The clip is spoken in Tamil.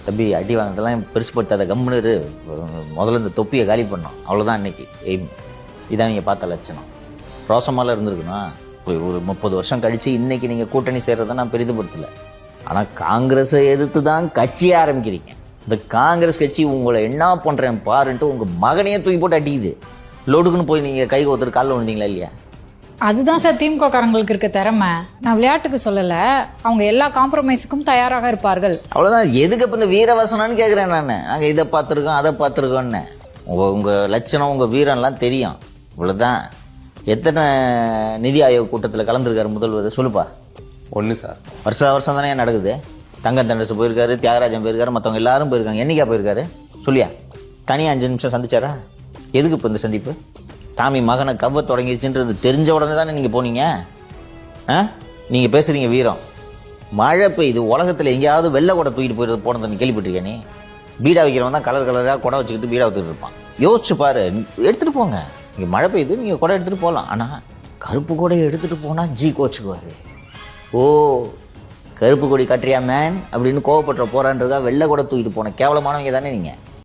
தம்பி அடி வாங்கினதெல்லாம் பெருசுப்படுத்தாத கம்முன்னு இரு. முதல்ல இந்த தொப்பியை காலி பண்ணோம், அவ்வளோதான் இன்னைக்கு எய்ம். இதான் நீங்கள் பார்த்த லட்சணம். ரோசமாலாம் இருந்திருக்கணும். ஒரு 30 வருஷம் கழித்து இன்னைக்கு நீங்கள் கூட்டணி சேர்றதை நான் பெரிதுபடுத்தலை. ஆனால் காங்கிரஸை எதிர்த்து தான் கட்சியை ஆரம்பிக்கிறீங்க. இந்த காங்கிரஸ் கட்சி உங்களை என்ன பண்ணுறேன் பாருன்ட்டு உங்கள் மகனையே தூக்கி போட்டு அடிக்குது. லோடுக்குன்னு போய் நீங்கள் கை ஒருத்தர் காலில் விழுந்தீங்களா இல்லையா? அதுதான் சார் திமுக காரங்களுக்கு இருக்க திறமை. நான் விளையாட்டுக்கு சொல்லலை, அவங்க எல்லா காம்ப்ரமைஸுக்கும் தயாராக இருப்பார்கள். அவ்வளோதான். எதுக்கு இப்போ இந்த வீரவசனம்னு கேட்குறேன் நான். நாங்கள் இதை பார்த்துருக்கோம் அதை பார்த்துருக்கோன்னு. உங்கள் லட்சணம் உங்கள் வீரம்லாம் தெரியும். இவ்வளோதான். எத்தனை நிதி ஆயோக் கூட்டத்தில் கலந்துருக்காரு முதல்வர் சொல்லுப்பா? 1 சார். வருஷம் தானே நடக்குது. தங்கம் தென்னரசு போயிருக்காரு, தியாகராஜன் போயிருக்காரு, மற்றவங்க எல்லாரும் போயிருக்காங்க. என்னைக்கா போயிருக்காரு சொல்லியா? தனியாக 5 நிமிஷம் சந்திச்சாரா? எதுக்கு இப்போ இந்த சந்திப்பு? டாமி மகனை கவ்வ தொடங்கிடுச்சுன்றது தெரிஞ்ச உடனே தானே நீங்கள் போனீங்க. நீங்கள் பேசுகிறீங்க வீரம். மழை பெய்யுது, உலகத்தில் எங்கேயாவது வெள்ளை கூட தூக்கிட்டு போயிடுறது போனதை நீ கேள்விப்பட்டிருக்கேன்? நீ பீடா வைக்கிறவன் தான் கலர் கலராக குடை வச்சுக்கிட்டு பீடா வச்சுக்கிட்டு இருப்பான். யோசிச்சு பாரு. எடுத்துகிட்டு போங்க. இங்கே மழை பெய்யுது, நீங்கள் குடை எடுத்துகிட்டு போகலாம். ஆனால் கருப்பு கொடையை எடுத்துகிட்டு போனால் ஜி கோச்சுக்குவார். ஓ கருப்பு கொடி கட்டுறியா மேன் அப்படின்னு கோவப்பட்ட போறான்றதா வெள்ளை கூட தூக்கிட்டு போன கேவலமானவங்க தானே நீங்கள்.